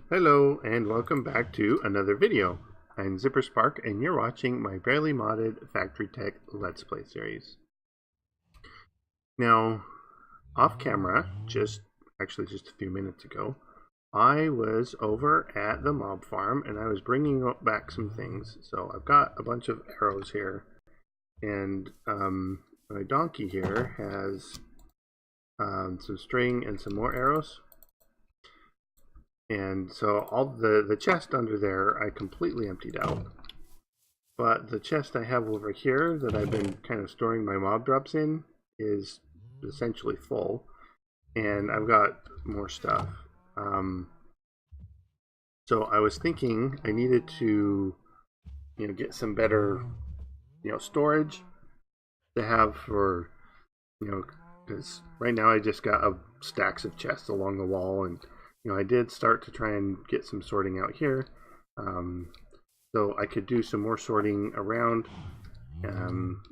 Hello and welcome back to another video. I'm ZpprSprk and you're watching my barely modded Factory Tech Let's Play series. Now, off camera, just a few minutes ago, I was over at the mob farm and I was bringing back some things. So I've got a bunch of arrows here, and my donkey here has some string and some more arrows. And so all the chest under there I completely emptied out. But the chest I have over here that I've been kind of storing my mob drops in is essentially full. And I've got more stuff. So I was thinking I needed to, get some better, storage to have for, because right now I just got stacks of chests along the wall, and I did start to try and get some sorting out here, so I could do some more sorting around,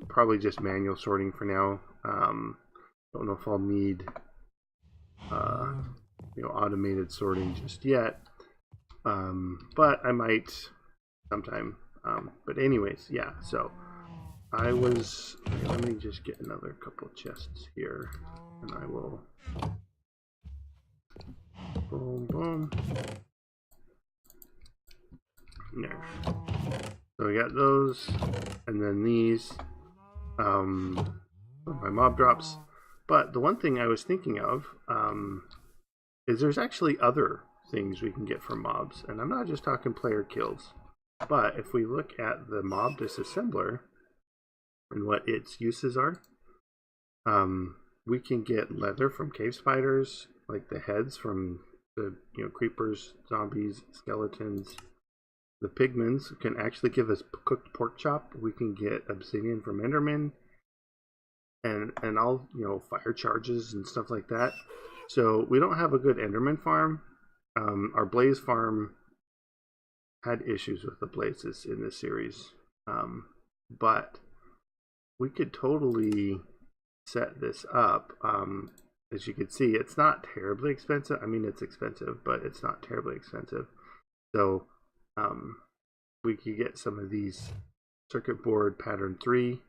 probably just manual sorting for now. Don't know if I'll need automated sorting just yet, but I might sometime. But anyways, yeah, so I was, let me just get another couple chests here, and I will boom, boom. There. So we got those, and then these, my mob drops. But the one thing I was thinking of is there's actually other things we can get from mobs, and I'm not just talking player kills. But if we look at the mob disassembler and what its uses are, we can get leather from cave spiders, like the heads from the creepers, zombies, skeletons. The pigments can actually give us cooked pork chop. We can get obsidian from endermen, and all fire charges and stuff like that. So we don't have a good enderman farm. Our blaze farm had issues with the blazes in this series, but we could totally set this up. As you can see, it's not terribly expensive. I mean, it's expensive, but it's not terribly expensive. So we could get some of these circuit board pattern 3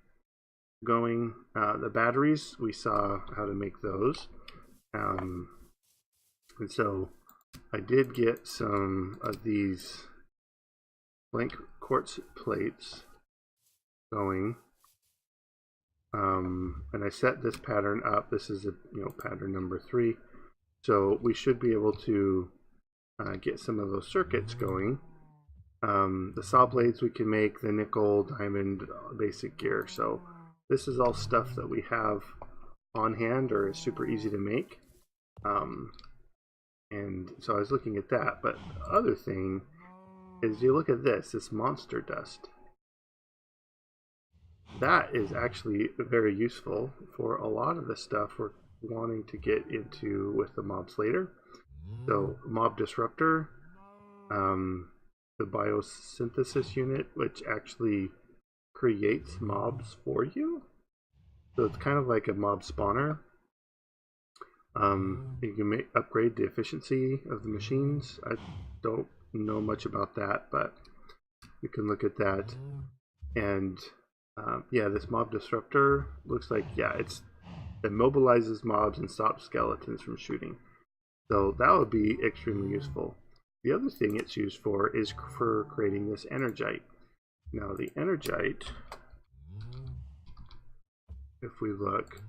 going. The batteries, we saw how to make those, and so I did get some of these blank quartz plates going, and I set this pattern up. This is pattern number 3, so we should be able to get some of those circuits going. The saw blades we can make, the nickel, diamond, basic gear. So this is all stuff that we have on hand or is super easy to make. And so I was looking at that. But the other thing is, you look at this monster dust. That is actually very useful for a lot of the stuff we're wanting to get into with the mobs later. So mob disruptor, the biosynthesis unit, which actually creates mobs for you. So it's kind of like a mob spawner. You can upgrade the efficiency of the machines. I don't know much about that, but you can look at that. And yeah, this mob disruptor looks like, it immobilizes mobs and stops skeletons from shooting. So that would be extremely useful. The other thing it's used for is for creating this energite. Now the energite, if we look,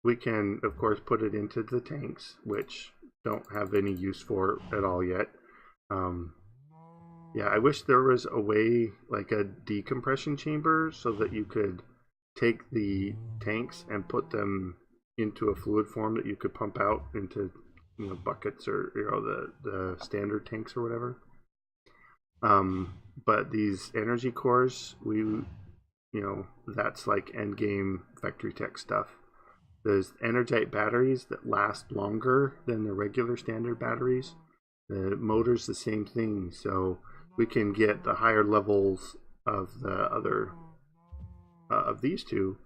we can of course put it into the tanks, which don't have any use for at all yet. Yeah, I wish there was a way, like a decompression chamber, so that you could take the tanks and put them into a fluid form that you could pump out into buckets, or the standard tanks or whatever. But these energy cores, that's like end game factory tech stuff. There's energite batteries that last longer than the regular standard batteries. The motor's the same thing, so we can get the higher levels of the other of these two.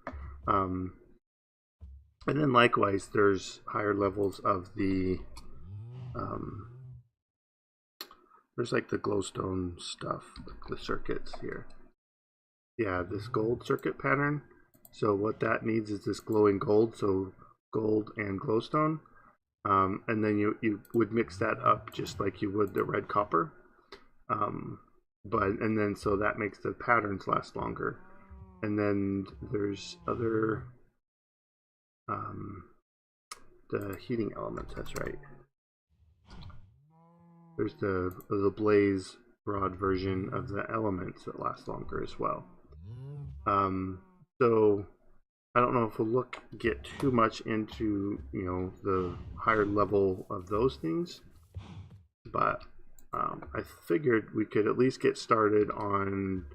And then likewise, there's higher levels of the There's like the glowstone stuff, like the circuits here. Yeah, this gold circuit pattern. So what that needs is this glowing gold, so gold and glowstone. And then you would mix that up just like you would the red copper. And then so that makes the patterns last longer. And then there's other the heating elements, that's right. There's the blaze rod version of the elements that last longer as well. So I don't know if we'll get too much into, you know, the higher level of those things, but I figured we could at least get started on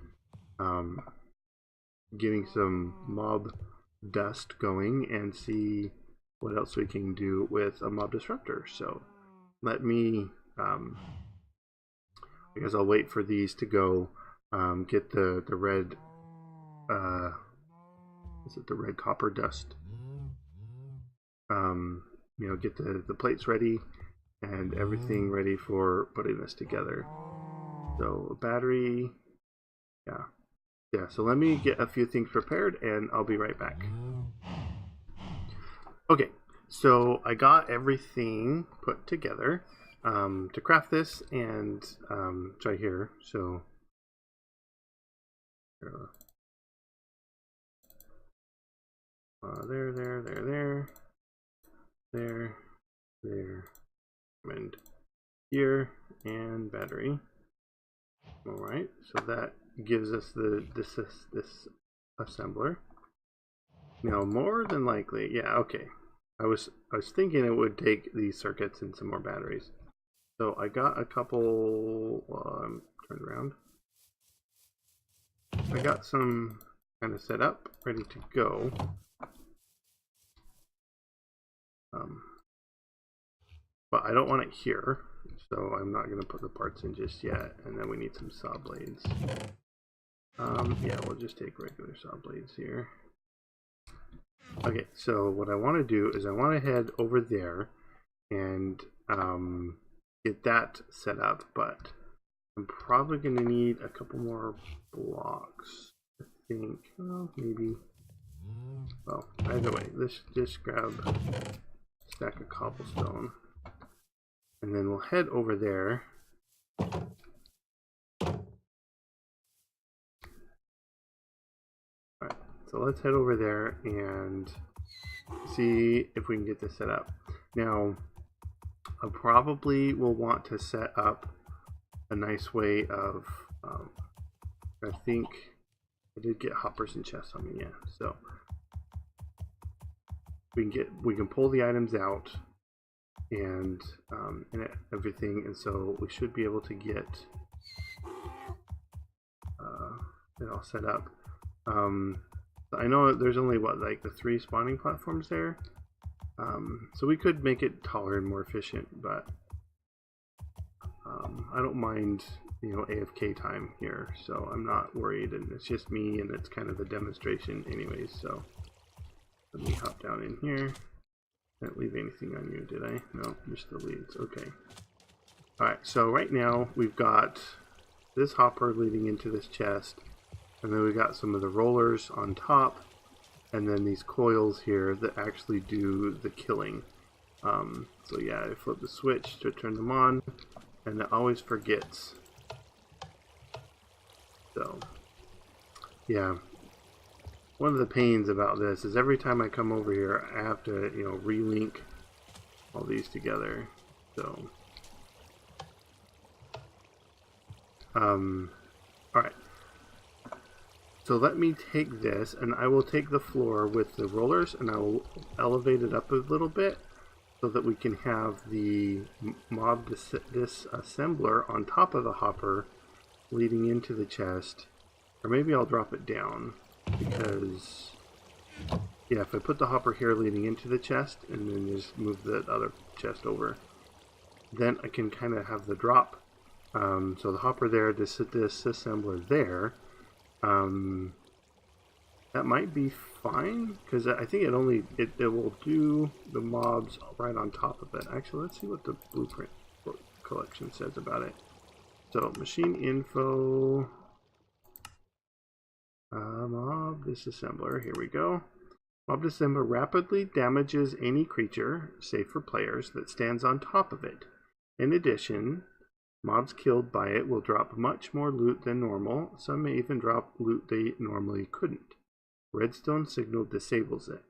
getting some mob dust going and see what else we can do with a mob disruptor. So let me, I guess I'll wait for these to go, get the red, is it the red copper dust? You know, get the plates ready and everything ready for putting this together. So battery, yeah, so let me get a few things prepared and I'll be right back. Okay, so I got everything put together to craft this, and it's right here. So there, and here, and battery. All right, so that gives us this assembler. Now, more than likely, yeah, okay. I was thinking it would take these circuits and some more batteries. So I got a couple. I'm turned around. I got some kind of set up, ready to go. But I don't want it here, so I'm not going to put the parts in just yet. And then we need some saw blades. Yeah, we'll just take regular saw blades here. Okay, so what I want to do is I want to head over there and get that set up, but I'm probably going to need a couple more blocks, I think. Well, maybe. Well, either way, let's just grab a stack of cobblestone. And then we'll head over there. Alright, so let's head over there and see if we can get this set up. Now, I probably will want to set up a nice way of, I think I did get hoppers and chests on me, yeah. So we can pull the items out and everything, and so we should be able to get it all set up. I know there's only like the 3 spawning platforms there, so we could make it taller and more efficient, but I don't mind, you know, AFK time here, so I'm not worried, and it's just me, and it's kind of a demonstration anyways. So let me hop down in here. Didn't leave anything on you, did I? No, just the leads. Okay. Alright, so right now we've got this hopper leading into this chest, and then we got some of the rollers on top, and then these coils here that actually do the killing. So yeah, I flip the switch to turn them on, and it always forgets. So yeah. One of the pains about this is every time I come over here, I have to, you know, relink all these together. So, alright. So let me take this, and I will take the floor with the rollers, and I will elevate it up a little bit so that we can have the mob disassembler on top of the hopper leading into the chest. Or maybe I'll drop it down. Because, yeah, if I put the hopper here leading into the chest and then just move the other chest over, then I can kind of have the drop. So the hopper there, this assembler there, that might be fine, because I think it will do the mobs right on top of it. Actually, let's see what the blueprint collection says about it. So machine info, mob disassembler, here we go. Mob disassembler rapidly damages any creature, safe for players, that stands on top of it. In addition, mobs killed by it will drop much more loot than normal. Some may even drop loot they normally couldn't. Redstone signal disables it.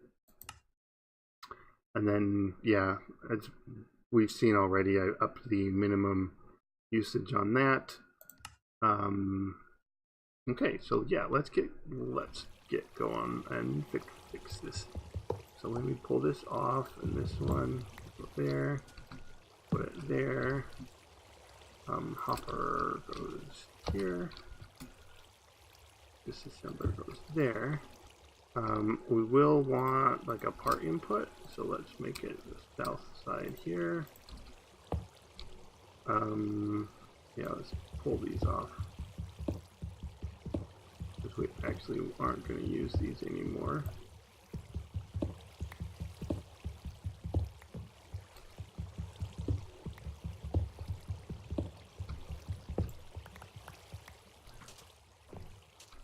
And then, yeah, as we've seen already, I upped the minimum usage on that. Okay, so yeah, let's get going and fix this. So let me pull this off, and this one go there, put it there. Hopper goes here. Disassembler goes there. We will want like a part input, so let's make it the south side here. Yeah, let's pull these off, because we actually aren't going to use these anymore.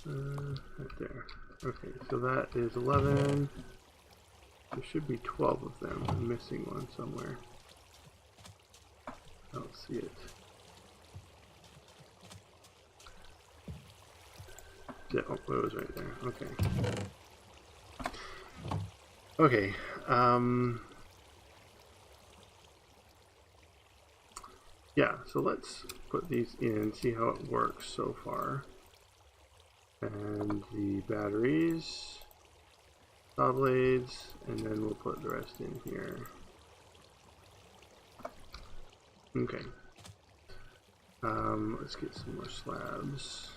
Right there. Okay, so that is 11. There should be 12 of them. I'm missing one somewhere. I don't see it. Yeah, oh, it was right there. Okay. Okay. Yeah, so let's put these in, see how it works so far. And the batteries, saw blades, and then we'll put the rest in here. Okay. Let's get some more slabs.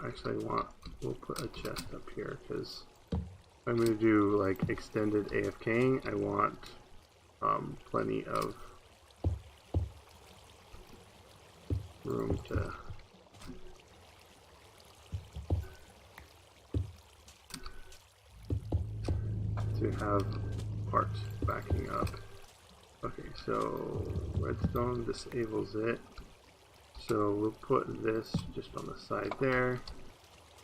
Actually, we'll put a chest up here, because I'm going to do like extended AFKing. I want plenty of room to have parts backing up. Okay, so redstone disables it. So we'll put this just on the side there.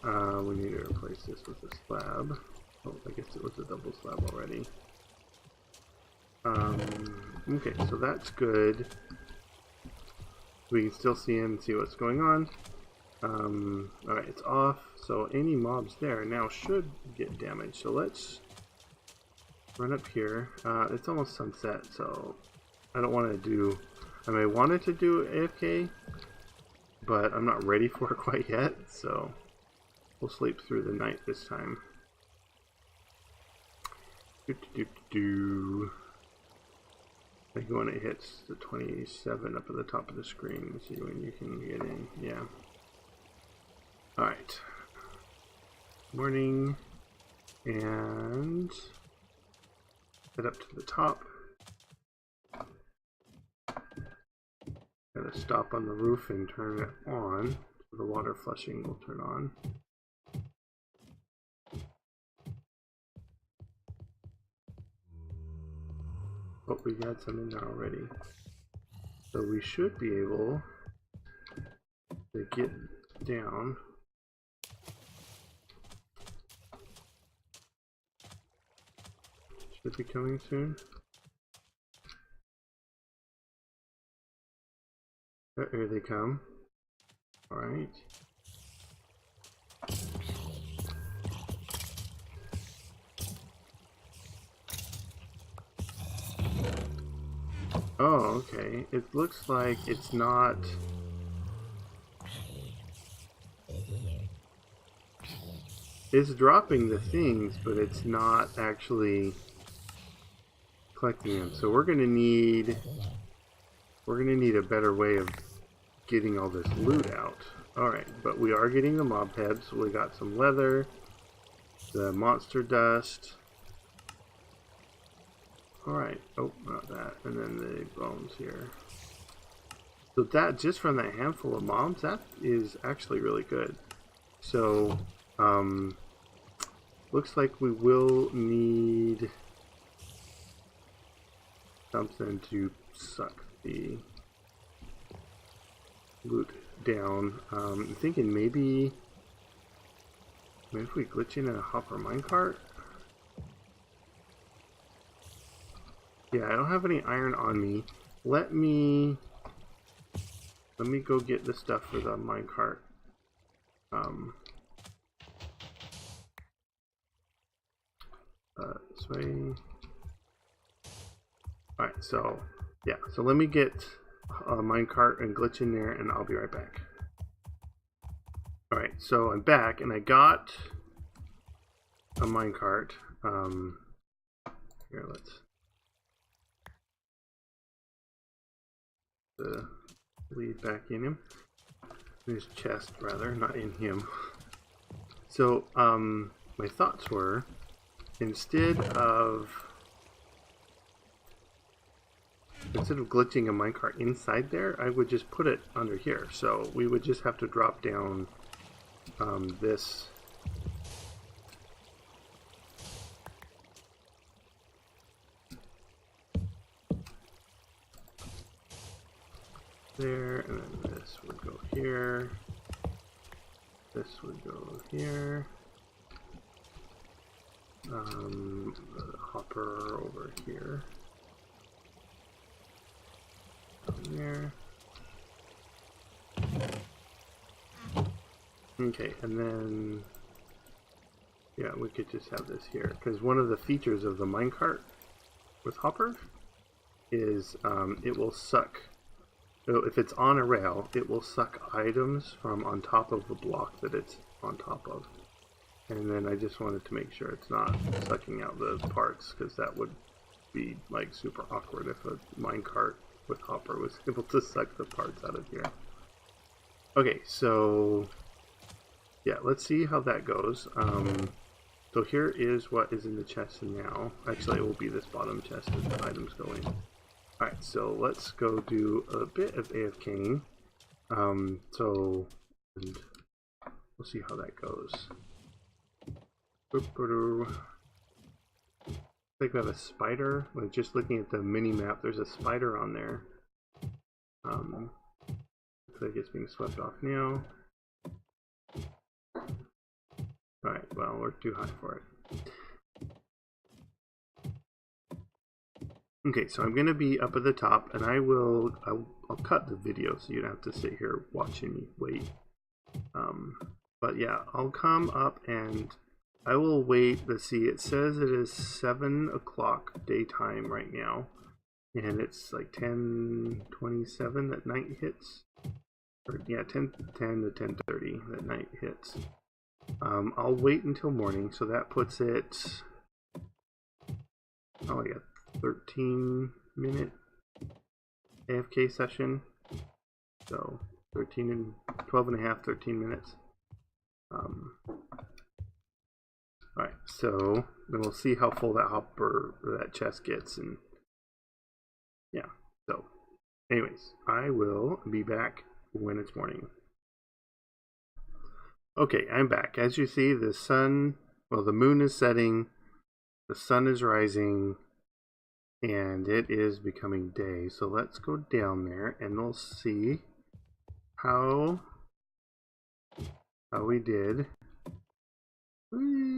We need to replace this with a slab. Oh, I guess it was a double slab already. Okay, so that's good. We can still see him and see what's going on. Alright, it's off. So any mobs there now should get damaged. So let's run up here. It's almost sunset, so I don't want to do... I mean, I wanted to do AFK, but I'm not ready for it quite yet, so we'll sleep through the night this time. I think when it hits the 27 up at the top of the screen, let's see when you can get in. Yeah. Alright. Morning. And head up to the top. Gotta stop on the roof and turn it on, so the water flushing will turn on. Oh, we got some in there already. So we should be able to get down. Should be coming soon. Here they come. Alright. Oh, okay. It looks like it's not... It's dropping the things, but it's not actually collecting them. So we're gonna need a better way of getting all this loot out. Alright, but we are getting the mob heads. We got some leather, the monster dust. Alright, oh, not that. And then the bones here. So that, just from that handful of mobs, that is actually really good. So, looks like we will need something to suck the loot down. I'm thinking maybe if we glitch in a hopper minecart. Yeah, I don't have any iron on me. Let me go get the stuff for the minecart. This way. Alright, so yeah, so let me get a minecart and glitch in there, and I'll be right back. Alright, so I'm back, and I got a minecart. Here, let's lead back in him. In his chest, rather, not in him. So, my thoughts were, instead of glitching a minecart inside there, I would just put it under here. So we would just have to drop down this there, and then this would go here. This would go here. The hopper over here. There. Okay, and then yeah, we could just have this here, because one of the features of the minecart with hopper is it will suck. So if it's on a rail, it will suck items from on top of the block that it's on top of. And then I just wanted to make sure it's not sucking out the parts, because that would be like super awkward if a minecart with hopper was able to suck the parts out of here. Okay, so yeah, let's see how that goes. So here is what is in the chest now. Actually, it will be this bottom chest as the items go in. Alright, so let's go do a bit of AFKing. And we'll see how that goes. I think we have a spider. Like, just looking at the mini map, there's a spider on there. Looks like it's being swept off now. Alright, well, we're too high for it. Okay, so I'm going to be up at the top, and I'll cut the video so you don't have to sit here watching me wait. But yeah, I'll come up and I will wait. Let's see, it says it is 7 o'clock daytime right now, and it's like 10:27 that night hits. Or, yeah, 10 to 10:30 that night hits. I'll wait until morning, so that puts it, oh, I got 13-minute AFK session. So 12 and a half, 13 minutes. Alright, so then we'll see how full that hopper or that chest gets, and yeah. So anyways, I will be back when it's morning. Okay, I'm back. As you see, the sun, well, the moon is setting, the sun is rising, and it is becoming day. So let's go down there and we'll see how we did. Whee!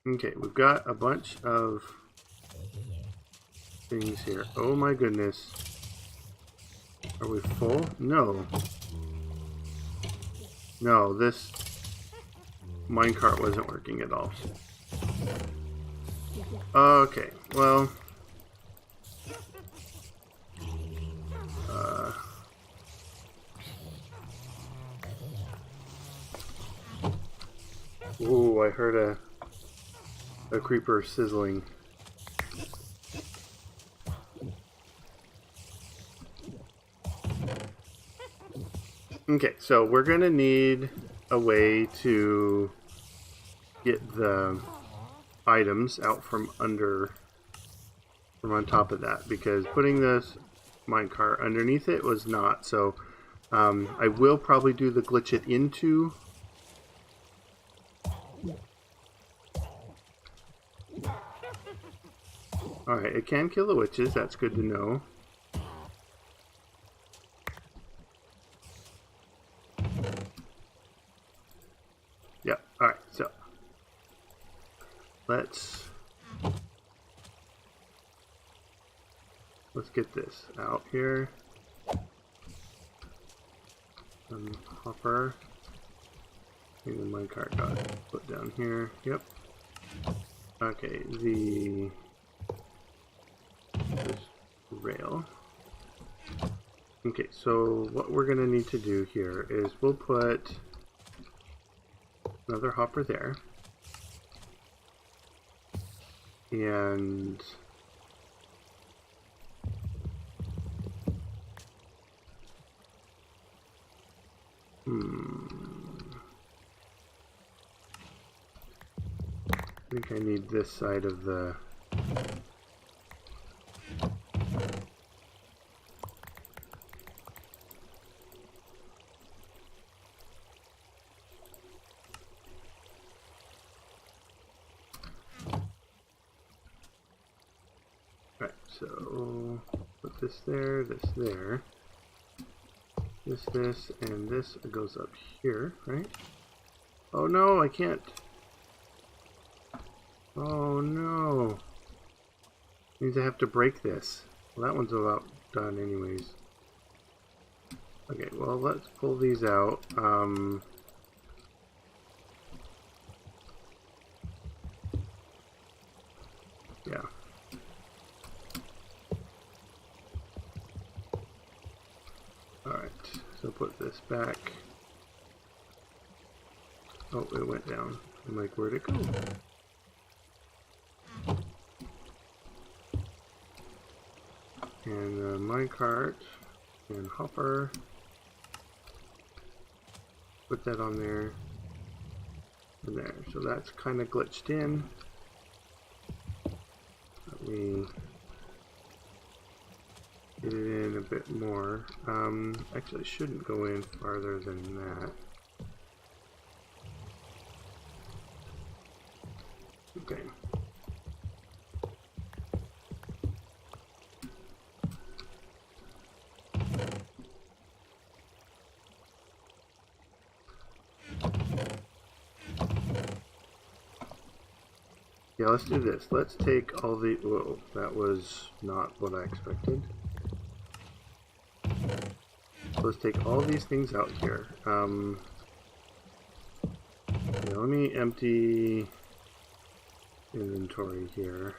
Okay, we've got a bunch of things here. Oh my goodness. Are we full? No. No, this minecart wasn't working at all. Okay, well. Ooh, I heard a creeper sizzling. Okay, so we're gonna need a way to get the items out from on top of that, because putting this minecart underneath it was not. So I will probably do the glitch it into Alright, it can kill the witches, that's good to know. Yep, alright, so let's get this out here. Hopper. I think the minecart got put down here. Yep. Okay, the rail. Okay, so what we're gonna need to do here is we'll put another hopper there. And I think I need this side of the right, so put this there, this there. This, and this goes up here, right? Oh no, I can't. Oh no. Means I have to break this. Well, that one's about done anyways. Okay, well, let's pull these out. Yeah. Alright, so put this back. Oh, it went down. I'm like, where'd it go? And the minecart and hopper. Put that on there. And there. So that's kind of glitched in. Let me get it in a bit more. Actually, I shouldn't go in farther than that. Okay. Yeah, let's do this. Let's take all the... Whoa, that was not what I expected. So let's take all these things out here. Yeah, let me empty inventory here.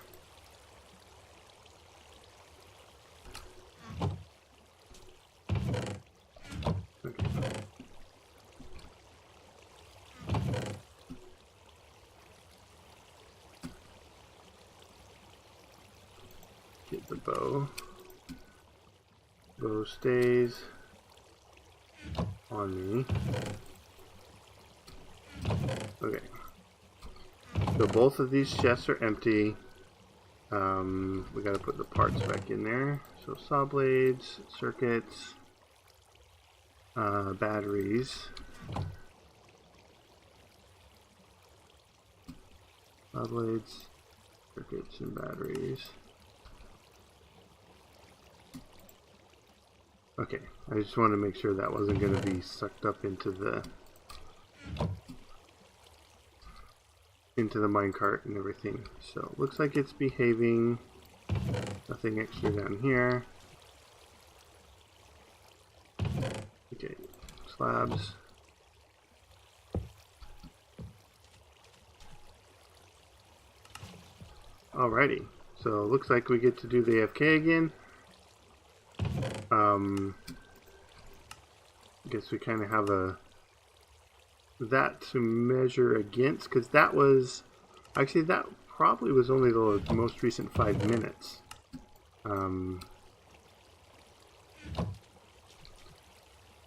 Okay. Get the bow. Bow stays on me. Okay. So both of these chests are empty. We gotta put the parts back in there. So saw blades, circuits, batteries. Saw blades, circuits, and batteries. Okay, I just want to make sure that wasn't going to be sucked up into the minecart and everything. So looks like it's behaving. Nothing extra down here. Okay, slabs. Alrighty, so looks like we get to do the AFK again. I guess we kind of have that to measure against, because that was actually, that probably was only the most recent 5 minutes.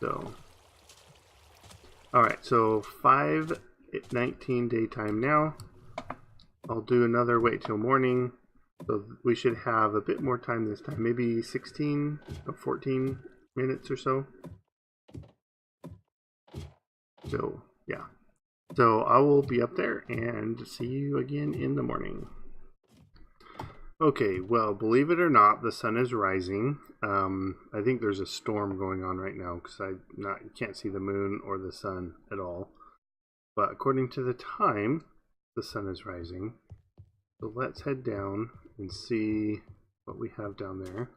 So alright, so 5:19 daytime now. I'll do another wait till morning, so we should have a bit more time this time, maybe 16 or 14 minutes or so. So yeah, so I will be up there and see you again in the morning. Okay, well, believe it or not, the sun is rising. I think there's a storm going on right now because you can't see the moon or the sun at all. But according to the time, the sun is rising. So let's head down and see what we have down there.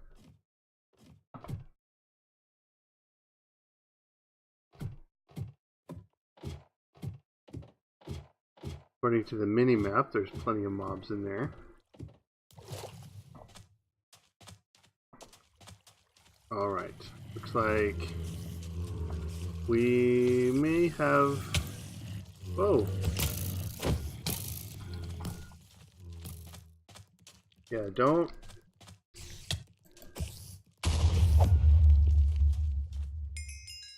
According to the mini-map, there's plenty of mobs in there. Alright, looks like we may have... Whoa! Yeah, don't...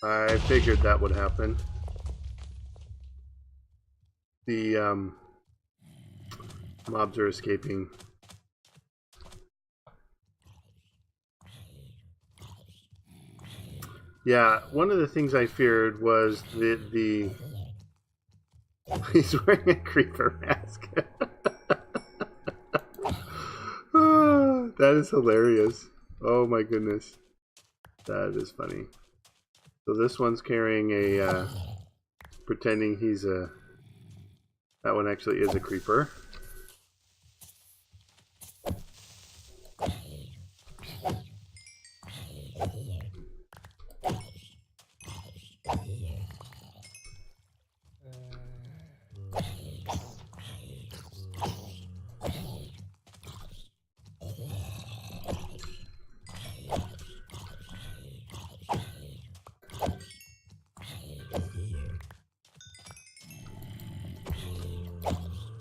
I figured that would happen. The mobs are escaping. Yeah, one of the things I feared was the he's wearing a creeper mask. That is hilarious. Oh my goodness. That is funny. So this one's carrying a pretending he's a... That one actually is a creeper.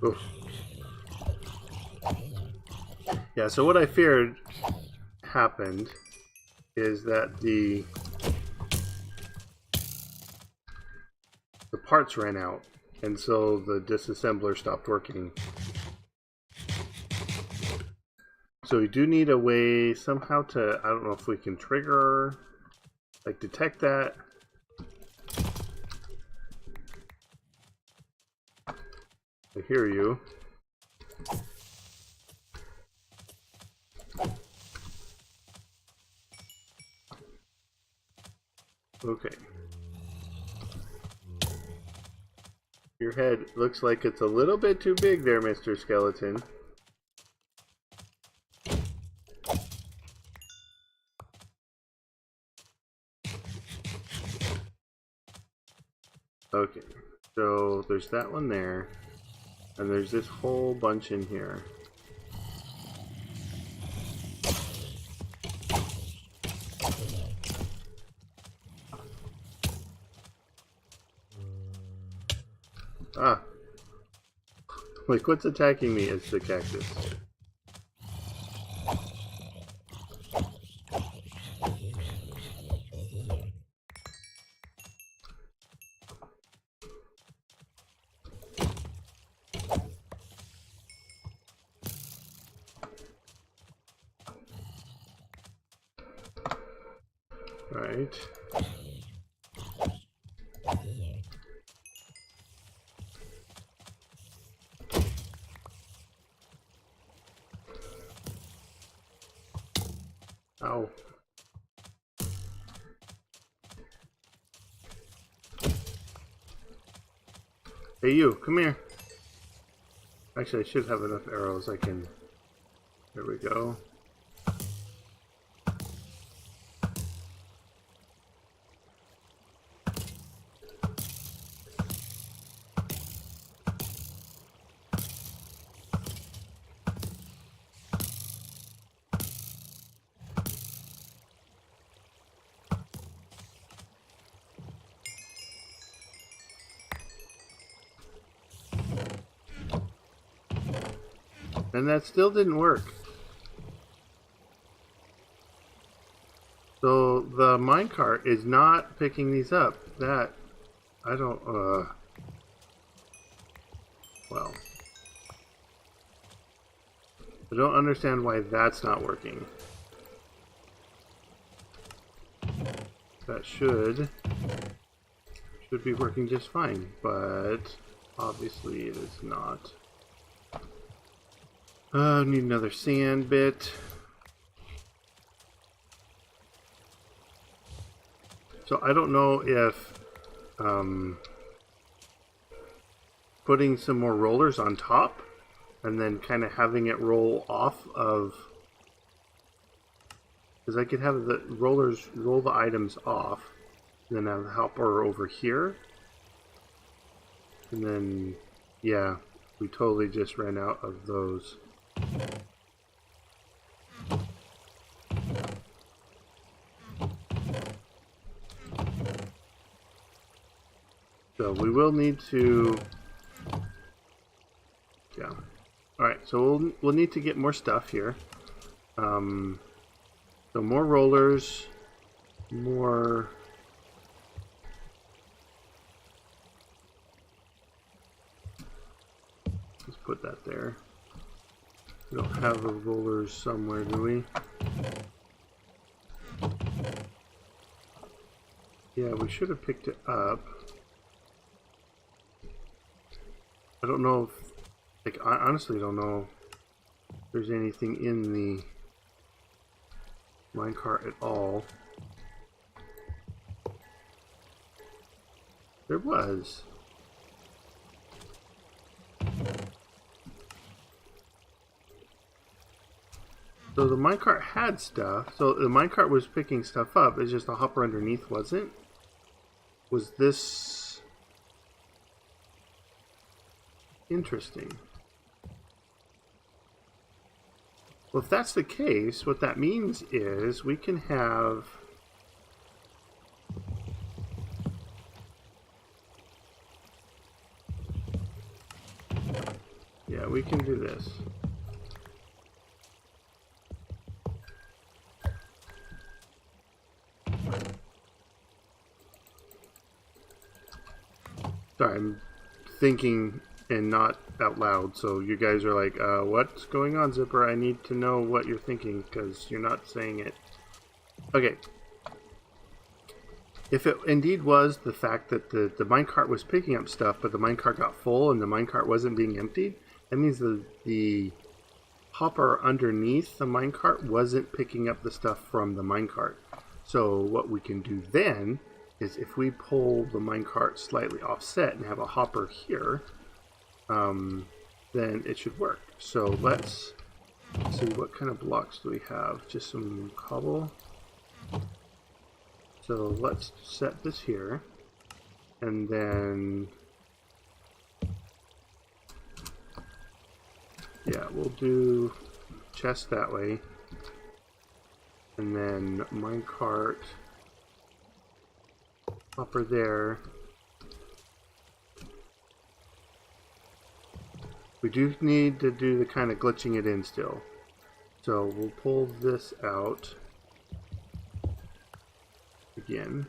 Oof. Yeah, so what I feared happened is that the parts ran out, and so the disassembler stopped working. So we do need a way somehow to, I don't know if we can trigger, like detect that. I hear you. Okay. Your head looks like it's a little bit too big there, Mr. Skeleton. Okay, so there's that one there, and there's this whole bunch in here. Ah. Like, what's attacking me? It's the cactus. Right. Ow. Hey you, come here. Actually, I should have enough arrows I can... There we go. And that still didn't work. So the minecart is not picking these up. That, I don't, well. I don't understand why that's not working. That should be working just fine, but obviously it is not. Need another sand bit. So I don't know if putting some more rollers on top and then kind of having it roll off of, because I could have the rollers roll the items off, and then have the hopper over here, and then yeah, we totally just ran out of those. So we will need to, yeah. All right, so we'll need to get more stuff here. So more rollers, more. Let's put that there. We don't have the rollers somewhere, do we? Yeah, we should have picked it up. I don't know if, like, I honestly don't know if there's anything in the minecart at all. There was. So the minecart had stuff. So the minecart was picking stuff up. It's just the hopper underneath wasn't. Was this interesting? Well, if that's the case, what that means is we can have we can do this. Sorry, I'm thinking and not out loud, so you guys are like, what's going on, Zipper? I need to know what you're thinking, because you're not saying it. Okay. If it indeed was the fact that the minecart was picking up stuff, but the minecart got full and the minecart wasn't being emptied, that means the hopper underneath the minecart wasn't picking up the stuff from the minecart. So what we can do then is if we pull the minecart slightly offset and have a hopper here, then it should work. So let's see, what kind of blocks do we have? Just some cobble. So let's set this here, and then yeah, we'll do chest that way, and then minecart hopper there. We do need to do the kind of glitching it in still. So we'll pull this out again.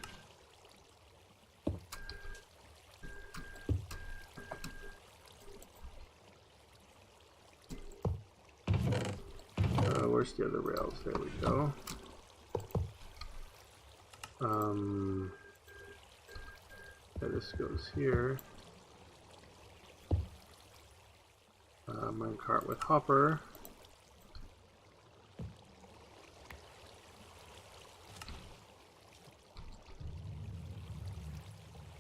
Where's the other rails? There we go. This goes here. Minecart with hopper.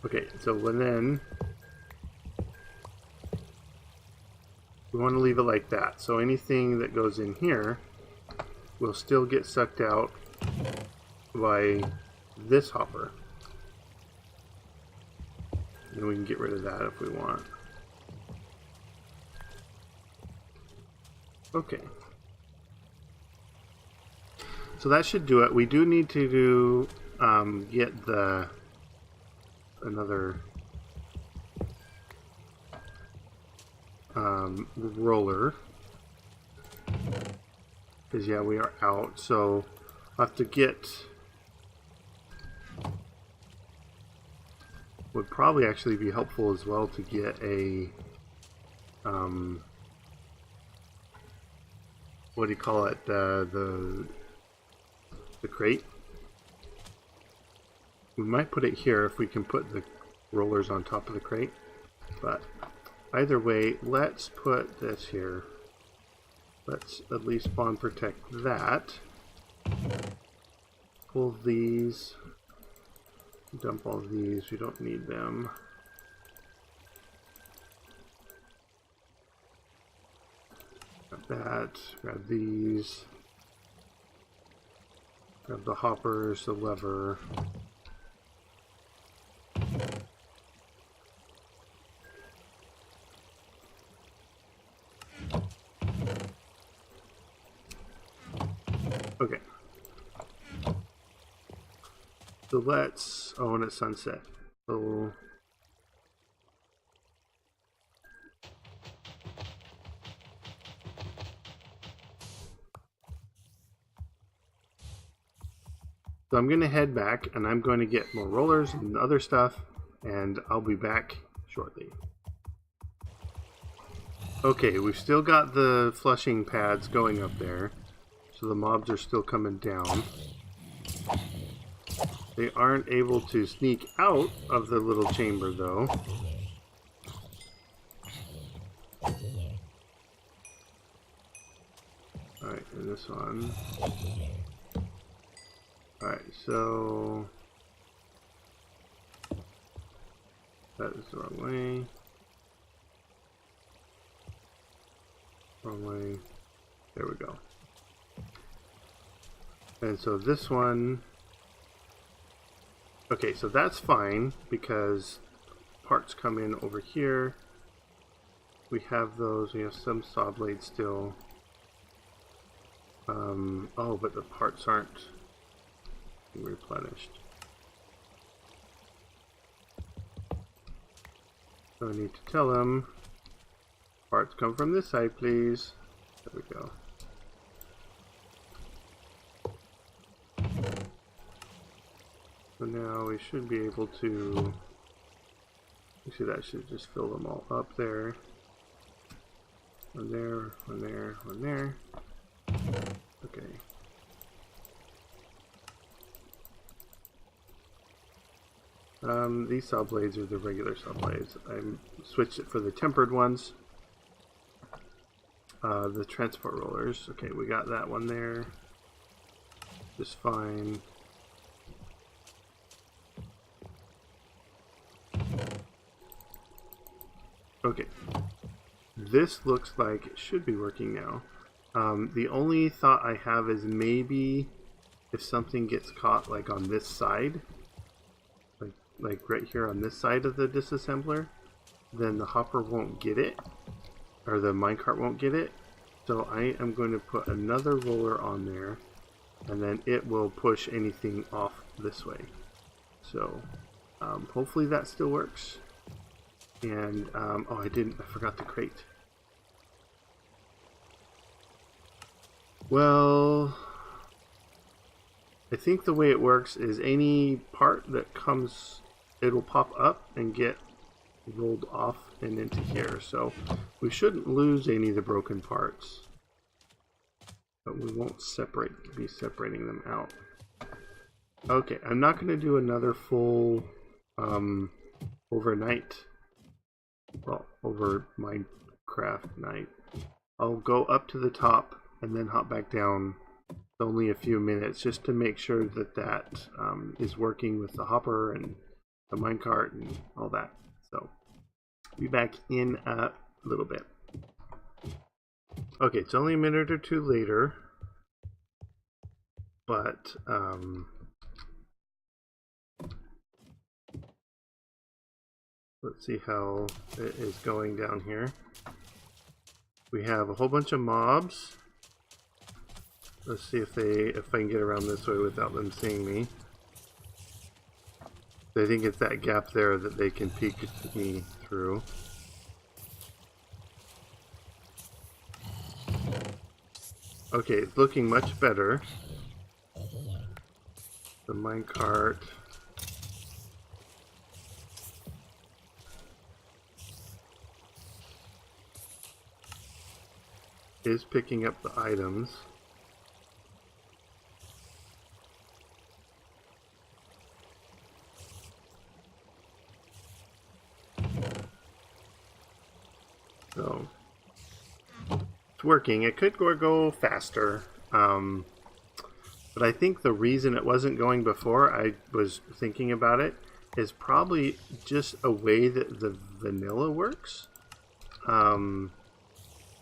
Okay, so then we want to leave it like that. So anything that goes in here will still get sucked out by this hopper. And we can get rid of that if we want. Okay. So that should do it. We do need to do, get the another roller, because yeah, we are out, so I'll have to get, would probably actually be helpful as well to get a what do you call it, the crate. We might put it here if we can put the rollers on top of the crate, but either way, let's put this here. Let's at least spawn protect that. Pull these. Dump all these. We don't need them. Grab that. Grab these. Grab the hoppers, the lever. Okay. So let's, oh, and it's sunset. So I'm going to head back and I'm going to get more rollers and other stuff, and I'll be back shortly. Okay, we've still got the flushing pads going up there, so the mobs are still coming down. They aren't able to sneak out of the little chamber though. Alright, and this one. Alright, so that is the wrong way. Wrong way. There we go. And so this one, okay, so that's fine because parts come in over here. We have those. We have some saw blades still. Oh, but the parts aren't replenished. So I need to tell them, parts come from this side, please. There we go. So now we should be able to, you see that should just fill them all up there. One there, one there, one there. Okay. These saw blades are the regular saw blades. I switched it for the tempered ones. The transport rollers. Okay, we got that one there. Just fine. Okay. This looks like it should be working now. The only thought I have is maybe if something gets caught like on this side, like right here on this side of the disassembler, then the hopper won't get it, or the minecart won't get it. So I am going to put another roller on there, and then it will push anything off this way. So hopefully that still works. And oh, I forgot the crate. Well, I think the way it works is any part that comes, it'll pop up and get rolled off and into here. So we shouldn't lose any of the broken parts, but we won't be separating them out. Okay, I'm not going to do another full overnight, well, over Minecraft night. I'll go up to the top and then hop back down. Only a few minutes just to make sure that that is working with the hopper and the minecart and all that. So be back in a little bit. Okay, it's only a minute or two later, but let's see how it is going down here. We have a whole bunch of mobs. Let's see if I can get around this way without them seeing me. I think it's that gap there that they can peek me through. Okay, it's looking much better. The minecart. Is picking up the items. So it's working. It could go faster. But I think the reason it wasn't going before, I was thinking about it, is probably just a way that the vanilla works.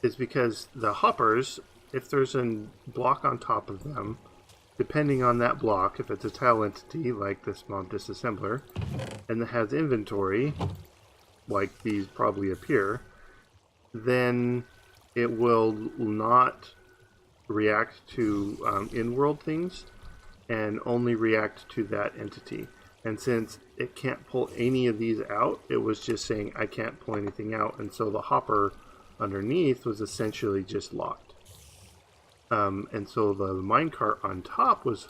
Is because the hoppers, if there's a block on top of them, depending on that block, if it's a tile entity like this mob disassembler, and that has inventory, like these probably appear, then it will not react to in-world things and only react to that entity. And since it can't pull any of these out, it was just saying I can't pull anything out, and so the hopper underneath was essentially just locked. And so the minecart on top was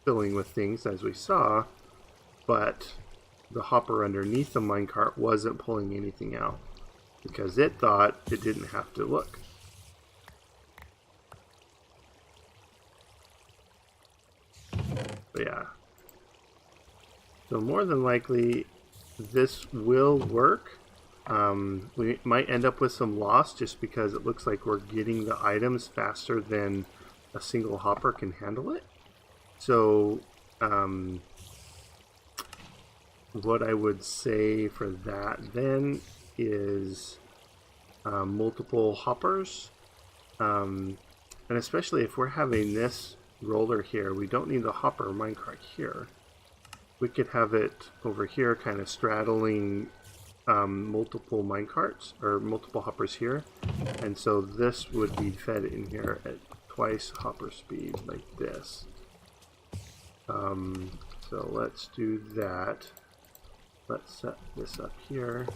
filling with things, as we saw, but the hopper underneath the minecart wasn't pulling anything out because it thought it didn't have to look. But yeah. So more than likely, this will work. We might end up with some loss just because it looks like we're getting the items faster than a single hopper can handle it. So what I would say for that then is multiple hoppers. And especially if we're having this roller here, we don't need the hopper minecart here. We could have it over here kind of straddling multiple minecarts or multiple hoppers here, and so this would be fed in here at twice hopper speed like this. So let's do that. Let's set this up here,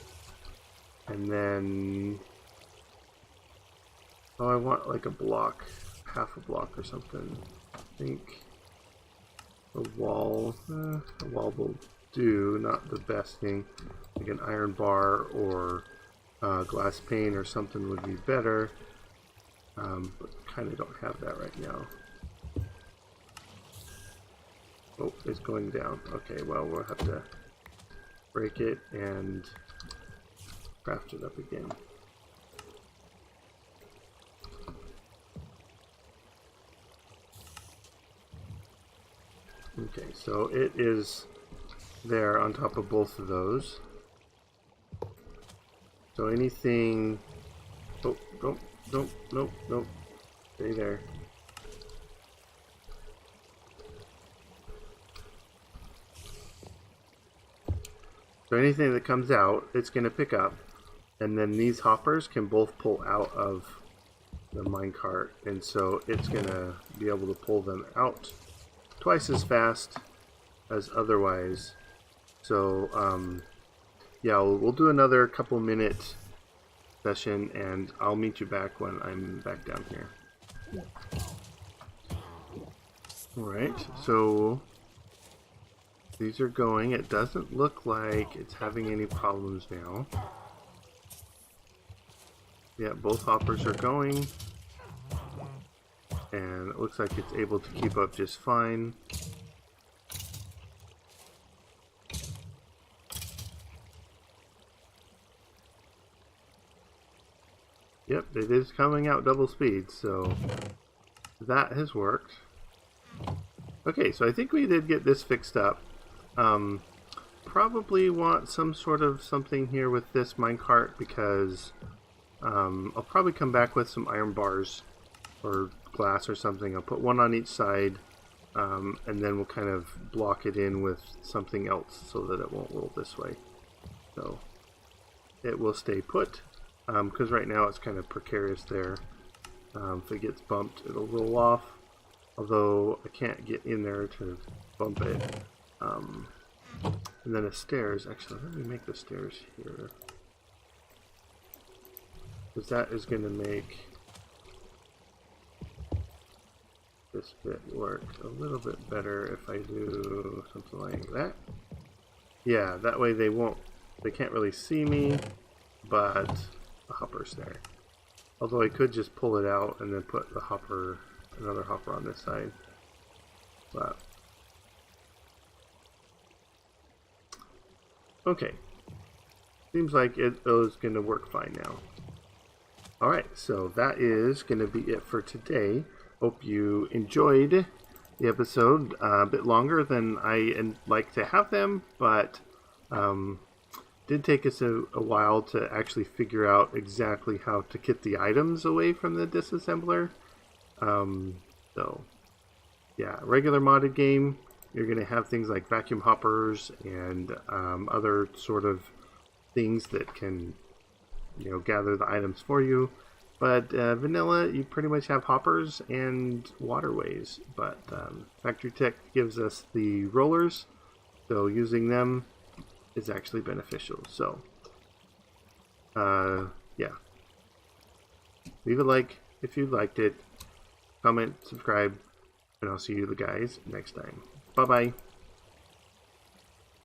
and then I want like a block, half a block or something. I think a wall will do, not the best thing. Like an iron bar or glass pane or something would be better, but kind of don't have that right now. Oh, it's going down. Okay, well, we'll have to break it and craft it up again. Okay, so it is there on top of both of those. So anything... Oh, nope. Stay there. So anything that comes out, it's going to pick up. And then these hoppers can both pull out of the minecart. And so it's going to be able to pull them out twice as fast as otherwise. So, yeah, we'll do another couple minute session, and I'll meet you back when I'm back down here. Alright, so these are going. It doesn't look like it's having any problems now. Yeah, both hoppers are going, and it looks like it's able to keep up just fine. Yep, it is coming out double speed, so that has worked. Okay, so I think we did get this fixed up. Probably want some sort of something here with this minecart because I'll probably come back with some iron bars or glass or something. I'll put one on each side, and then we'll kind of block it in with something else so that it won't roll this way. So it will stay put, because right now it's kind of precarious there. If it gets bumped, it'll roll off, although I can't get in there to bump it. And then the stairs, actually let me make the stairs here, because that is going to make this bit work a little bit better if I do something like that. Yeah, that way they can't really see me, but the hopper's there. Although I could just pull it out and then put the hopper, another hopper on this side. But okay, seems like it is going to work fine now. Alright, so that is going to be it for today. Hope you enjoyed the episode. A bit longer than I like to have them, but did take us a while to actually figure out exactly how to get the items away from the disassembler. So, yeah, regular modded game, you're going to have things like vacuum hoppers and other sort of things that can, gather the items for you. But vanilla, you pretty much have hoppers and waterways. But Factory Tech gives us the rollers, so using them is actually beneficial. So, yeah. Leave a like if you liked it. Comment, subscribe, and I'll see you guys next time. Bye-bye.